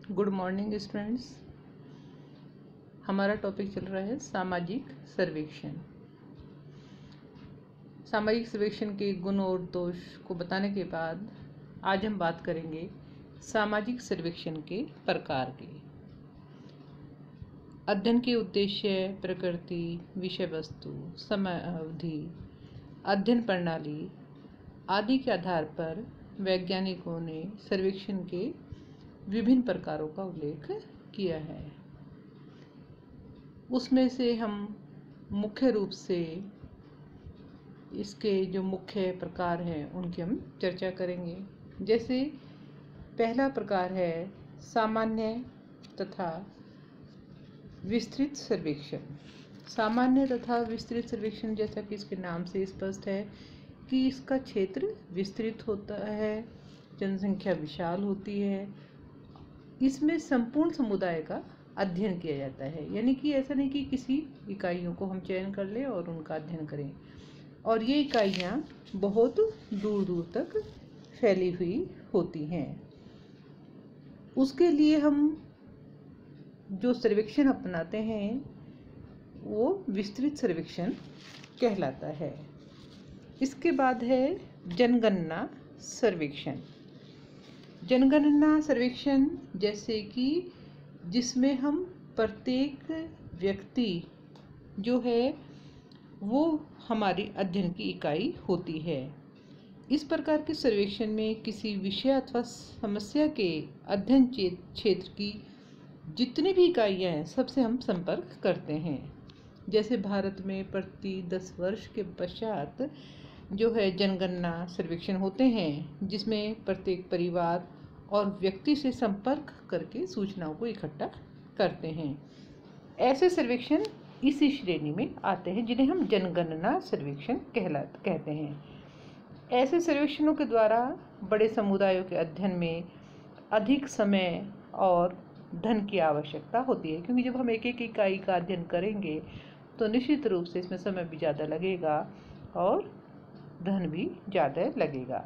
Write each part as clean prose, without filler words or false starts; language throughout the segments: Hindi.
Good morning students. हमारा टॉपिक चल रहा है सामाजिक सर्वेक्षण। सामाजिक सर्वेक्षण के गुण और दोष को बताने के बाद आज हम बात करेंगे सामाजिक सर्वेक्षण के प्रकार के। अध्ययन के उद्देश्य, प्रकृति, विषय वस्तु, समय अवधि, अध्ययन प्रणाली आदि के आधार पर वैज्ञानिकों ने सर्वेक्षण के विभिन्न प्रकारों का उल्लेख किया है। उसमें से हम मुख्य रूप से इसके जो मुख्य प्रकार हैं उनकी हम चर्चा करेंगे। जैसे पहला प्रकार है सामान्य तथा विस्तृत सर्वेक्षण। सामान्य तथा विस्तृत सर्वेक्षण, जैसा कि इसके नाम से स्पष्ट है कि इसका क्षेत्र विस्तृत होता है, जनसंख्या विशाल होती है। इसमें संपूर्ण समुदाय का अध्ययन किया जाता है, यानी कि ऐसा नहीं कि किसी इकाइयों को हम चयन कर लें और उनका अध्ययन करें। और ये इकाइयाँ बहुत दूर दूर तक फैली हुई होती हैं। उसके लिए हम जो सर्वेक्षण अपनाते हैं वो विस्तृत सर्वेक्षण कहलाता है। इसके बाद है जनगणना सर्वेक्षण। जनगणना सर्वेक्षण जैसे कि जिसमें हम प्रत्येक व्यक्ति जो है वो हमारी अध्ययन की इकाई होती है। इस प्रकार के सर्वेक्षण में किसी विषय अथवा समस्या के अध्ययन क्षेत्र की जितनी भी इकाइयाँ हैं सबसे हम संपर्क करते हैं। जैसे भारत में प्रति 10 वर्ष के पश्चात जो है जनगणना सर्वेक्षण होते हैं, जिसमें प्रत्येक परिवार और व्यक्ति से संपर्क करके सूचनाओं को इकट्ठा करते हैं। ऐसे सर्वेक्षण इसी श्रेणी में आते हैं जिन्हें हम जनगणना सर्वेक्षण कहते हैं। ऐसे सर्वेक्षणों के द्वारा बड़े समुदायों के अध्ययन में अधिक समय और धन की आवश्यकता होती है, क्योंकि जब हम एक एक इकाई का अध्ययन करेंगे तो निश्चित रूप से इसमें समय भी ज़्यादा लगेगा और धन भी ज़्यादा लगेगा।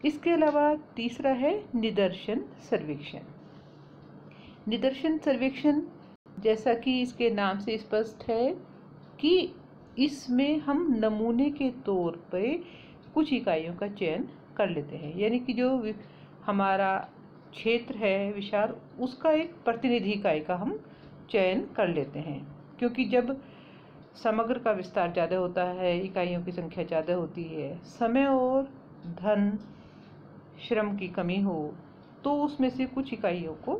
इसके अलावा तीसरा है निदर्शन सर्वेक्षण। निदर्शन सर्वेक्षण जैसा कि इसके नाम से स्पष्ट है कि इसमें हम नमूने के तौर पे कुछ इकाइयों का चयन कर लेते हैं, यानी कि जो हमारा क्षेत्र है विशाल, उसका एक प्रतिनिधि इकाई का हम चयन कर लेते हैं। क्योंकि जब समग्र का विस्तार ज़्यादा होता है, इकाइयों की संख्या ज़्यादा होती है, समय और धन श्रम की कमी हो, तो उसमें से कुछ इकाइयों को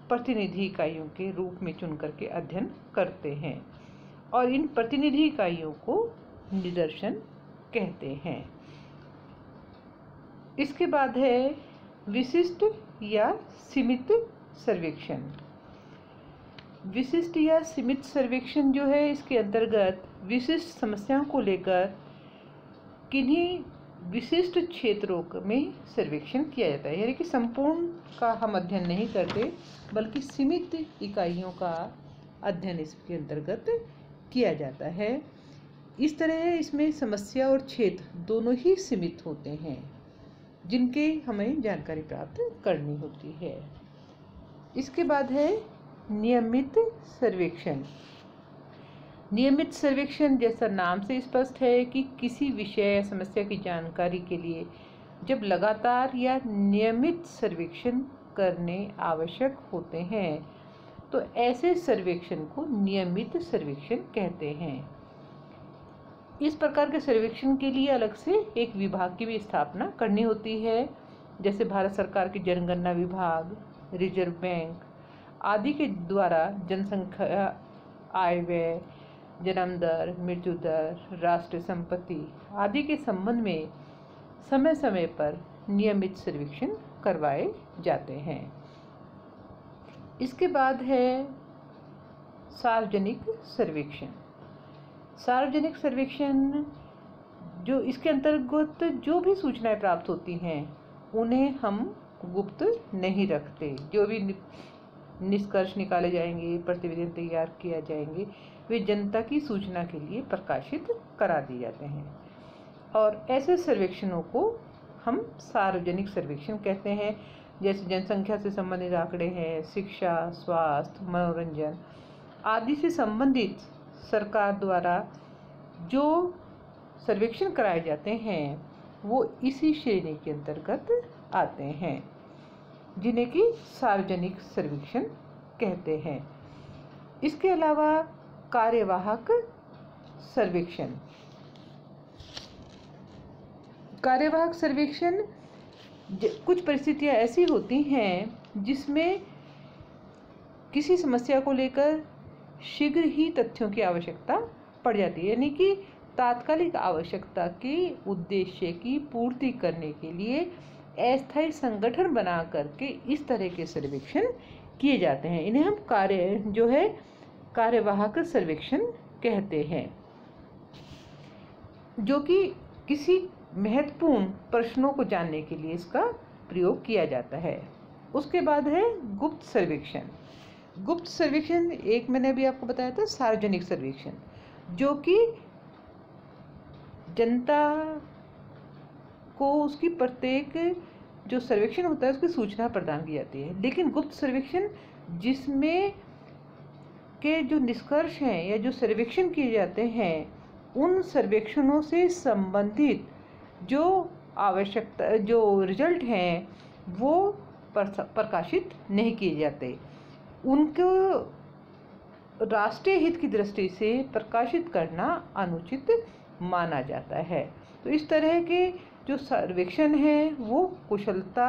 प्रतिनिधि इकाइयों के रूप में चुन करके अध्ययन करते हैं और इन प्रतिनिधि इकाइयों को निदर्शन कहते हैं। इसके बाद है विशिष्ट या सीमित सर्वेक्षण। विशिष्ट या सीमित सर्वेक्षण जो है, इसके अंतर्गत विशिष्ट समस्याओं को लेकर किन्हीं विशिष्ट क्षेत्रों में सर्वेक्षण किया जाता है, यानी कि संपूर्ण का हम अध्ययन नहीं करते बल्कि सीमित इकाइयों का अध्ययन इसके अंतर्गत किया जाता है। इस तरह इसमें समस्या और क्षेत्र दोनों ही सीमित होते हैं जिनके हमें जानकारी प्राप्त करनी होती है। इसके बाद है नियमित सर्वेक्षण। नियमित सर्वेक्षण जैसा नाम से स्पष्ट है कि किसी विषय या समस्या की जानकारी के लिए जब लगातार या नियमित सर्वेक्षण करने आवश्यक होते हैं तो ऐसे सर्वेक्षण को नियमित सर्वेक्षण कहते हैं। इस प्रकार के सर्वेक्षण के लिए अलग से एक विभाग की भी स्थापना करनी होती है। जैसे भारत सरकार के जनगणना विभाग, रिजर्व बैंक आदि के द्वारा जनसंख्या, आय व्यय, जन्म दर, मृत्यु दर, राष्ट्रीय संपत्ति आदि के संबंध में समय समय पर नियमित सर्वेक्षण करवाए जाते हैं। इसके बाद है सार्वजनिक सर्वेक्षण। सार्वजनिक सर्वेक्षण जो इसके अंतर्गत जो भी सूचनाएं प्राप्त होती हैं उन्हें हम गुप्त नहीं रखते। जो भी निष्कर्ष निकाले जाएंगे, प्रतिवेदन तैयार किया जाएंगे, वे जनता की सूचना के लिए प्रकाशित करा दिए जाते हैं और ऐसे सर्वेक्षणों को हम सार्वजनिक सर्वेक्षण कहते हैं, जैसे जनसंख्या से संबंधित आंकड़े हैं, शिक्षा, स्वास्थ्य, मनोरंजन आदि से संबंधित सरकार द्वारा जो सर्वेक्षण कराए जाते हैं वो इसी श्रेणी के अंतर्गत आते हैं, जिन्हें कि सार्वजनिक सर्वेक्षण कहते हैं। इसके अलावा कार्यवाहक सर्वेक्षण। कार्यवाहक सर्वेक्षण कुछ परिस्थितियां ऐसी होती हैं जिसमें किसी समस्या को लेकर शीघ्र ही तथ्यों की आवश्यकता पड़ जाती है, यानी कि तात्कालिक आवश्यकता के उद्देश्य की पूर्ति करने के लिए अस्थायी संगठन बना करके इस तरह के सर्वेक्षण किए जाते हैं। इन्हें हम कार्यवाहक सर्वेक्षण कहते हैं, जो कि किसी महत्वपूर्ण प्रश्नों को जानने के लिए इसका प्रयोग किया जाता है। उसके बाद है गुप्त सर्वेक्षण। गुप्त सर्वेक्षण एक मैंने अभी आपको बताया था सार्वजनिक सर्वेक्षण, जो कि जनता को उसकी प्रत्येक जो सर्वेक्षण होता है उसकी सूचना प्रदान की जाती है। लेकिन गुप्त सर्वेक्षण जिसमें के जो निष्कर्ष हैं या जो सर्वेक्षण किए जाते हैं उन सर्वेक्षणों से संबंधित जो आवश्यकता जो रिजल्ट हैं वो प्रकाशित नहीं किए जाते। उनको राष्ट्रीय हित की दृष्टि से प्रकाशित करना अनुचित माना जाता है। तो इस तरह के जो सर्वेक्षण हैं वो कुशलता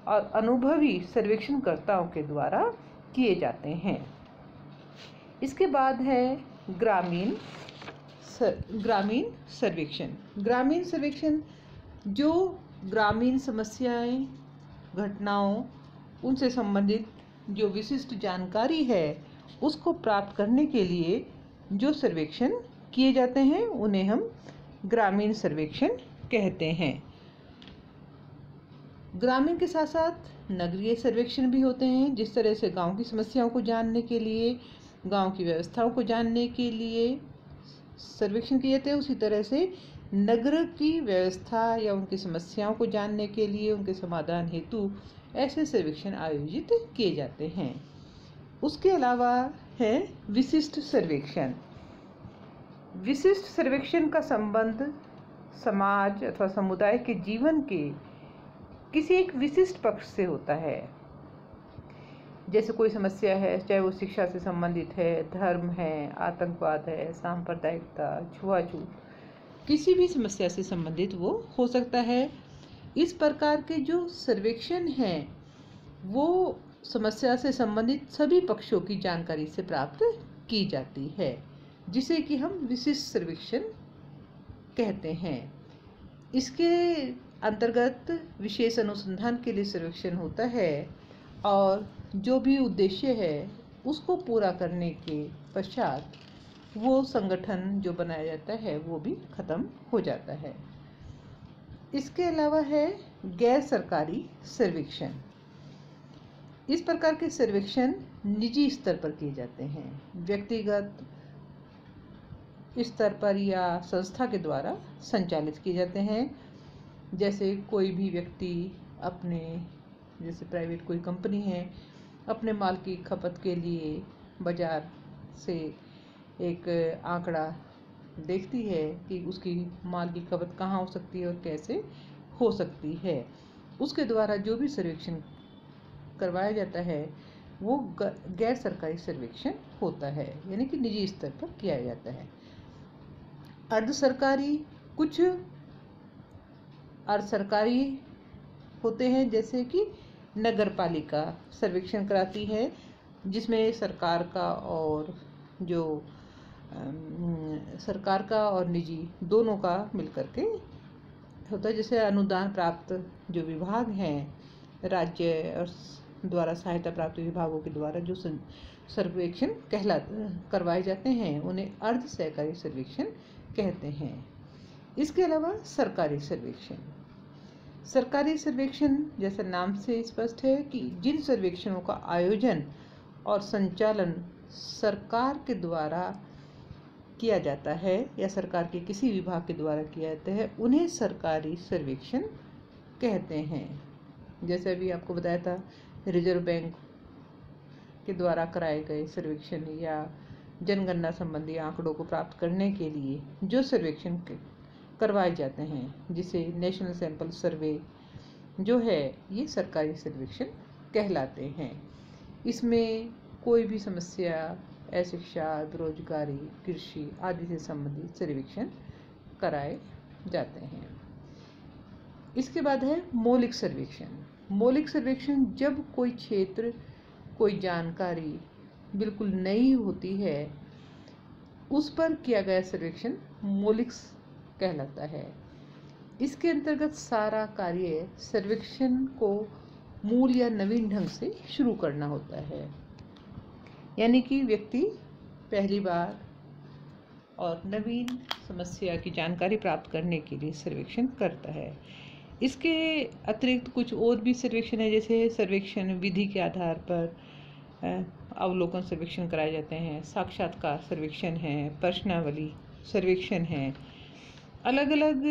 और अनुभवी सर्वेक्षणकर्ताओं के द्वारा किए जाते हैं। इसके बाद है ग्रामीण सर्वेक्षण। ग्रामीण सर्वेक्षण जो ग्रामीण समस्याएं, घटनाओं, उनसे संबंधित जो विशिष्ट जानकारी है उसको प्राप्त करने के लिए जो सर्वेक्षण किए जाते हैं उन्हें हम ग्रामीण सर्वेक्षण कहते हैं। ग्रामीण के साथ साथ नगरीय सर्वेक्षण भी होते हैं। जिस तरह से गांव की समस्याओं को जानने के लिए, गांव की व्यवस्थाओं को जानने के लिए सर्वेक्षण किए जाते हैं, उसी तरह से नगर की व्यवस्था या उनकी समस्याओं को जानने के लिए, उनके समाधान हेतु ऐसे सर्वेक्षण आयोजित किए जाते हैं। उसके अलावा है विशिष्ट सर्वेक्षण। विशिष्ट सर्वेक्षण का संबंध समाज अथवा समुदाय के जीवन के किसी एक विशिष्ट पक्ष से होता है। जैसे कोई समस्या है, चाहे वो शिक्षा से संबंधित है, धर्म है, आतंकवाद है, सांप्रदायिकता, छुआछूत, किसी भी समस्या से संबंधित वो हो सकता है। इस प्रकार के जो सर्वेक्षण हैं वो समस्या से संबंधित सभी पक्षों की जानकारी से प्राप्त की जाती है, जिसे कि हम विशिष्ट सर्वेक्षण कहते हैं। इसके अंतर्गत विशेष अनुसंधान के लिए सर्वेक्षण होता है और जो भी उद्देश्य है उसको पूरा करने के पश्चात वो संगठन जो बनाया जाता है वो भी खत्म हो जाता है। इसके अलावा है गैर सरकारी सर्वेक्षण। इस प्रकार के सर्वेक्षण निजी स्तर पर किए जाते हैं। व्यक्तिगत स्तर पर या संस्था के द्वारा संचालित किए जाते हैं। जैसे कोई भी व्यक्ति अपने, जैसे प्राइवेट कोई कंपनी है, अपने माल की खपत के लिए बाजार से एक आंकड़ा देखती है कि उसकी माल की खपत कहाँ हो सकती है और कैसे हो सकती है। उसके द्वारा जो भी सर्वेक्षण करवाया जाता है वो गैर सरकारी सर्वेक्षण होता है, यानी कि निजी स्तर पर किया जाता है। अर्ध सरकारी, कुछ अर्ध सरकारी होते हैं, जैसे कि नगर पालिका सर्वेक्षण कराती है, जिसमें सरकार का और निजी दोनों का मिलकर के होता है। जैसे अनुदान प्राप्त जो विभाग हैं, राज्य और द्वारा सहायता प्राप्त विभागों के द्वारा जो सर्वेक्षण करवाए जाते हैं उन्हें अर्ध सरकारी सर्वेक्षण कहते हैं। इसके अलावा सरकारी सर्वेक्षण। सरकारी सर्वेक्षण जैसे नाम से स्पष्ट है कि जिन सर्वेक्षणों का आयोजन और संचालन सरकार के द्वारा किया जाता है या सरकार के किसी विभाग के द्वारा किया जाता है उन्हें सरकारी सर्वेक्षण कहते हैं। जैसे अभी आपको बताया था, रिजर्व बैंक के द्वारा कराए गए सर्वेक्षण या जनगणना संबंधी आंकड़ों को प्राप्त करने के लिए जो सर्वेक्षण करवाए जाते हैं, जिसे नेशनल सैंपल सर्वे जो है, ये सरकारी सर्वेक्षण कहलाते हैं। इसमें कोई भी समस्या, अशिक्षा, बेरोजगारी, कृषि आदि से संबंधित सर्वेक्षण कराए जाते हैं। इसके बाद है मौलिक सर्वेक्षण। मौलिक सर्वेक्षण जब कोई क्षेत्र, कोई जानकारी बिल्कुल नई होती है, उस पर किया गया सर्वेक्षण मौलिक कहलाता है। इसके अंतर्गत सारा कार्य सर्वेक्षण को मूल या नवीन ढंग से शुरू करना होता है, यानी कि व्यक्ति पहली बार और नवीन समस्या की जानकारी प्राप्त करने के लिए सर्वेक्षण करता है। इसके अतिरिक्त कुछ और भी सर्वेक्षण है, जैसे सर्वेक्षण विधि के आधार पर अवलोकन सर्वेक्षण कराए जाते हैं, साक्षात्कार सर्वेक्षण है, प्रश्नावली सर्वेक्षण है। अलग अलग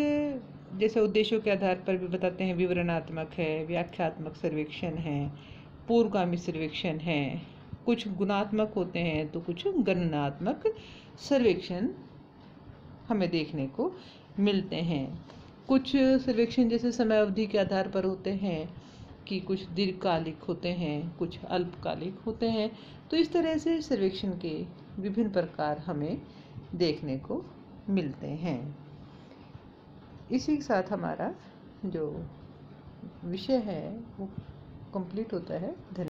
जैसे उद्देश्यों के आधार पर भी बताते हैं, विवरणात्मक है, व्याख्यात्मक सर्वेक्षण है, पूर्वगामी सर्वेक्षण है, कुछ गुणात्मक होते हैं तो कुछ गणनात्मक सर्वेक्षण हमें देखने को मिलते हैं। कुछ सर्वेक्षण जैसे समय अवधि के आधार पर होते हैं कि कुछ दीर्घकालिक होते हैं, कुछ अल्पकालिक होते हैं। तो इस तरह से सर्वेक्षण के विभिन्न प्रकार हमें देखने को मिलते हैं। इसी के साथ हमारा जो विषय है वो कंप्लीट होता है। धन्यवाद।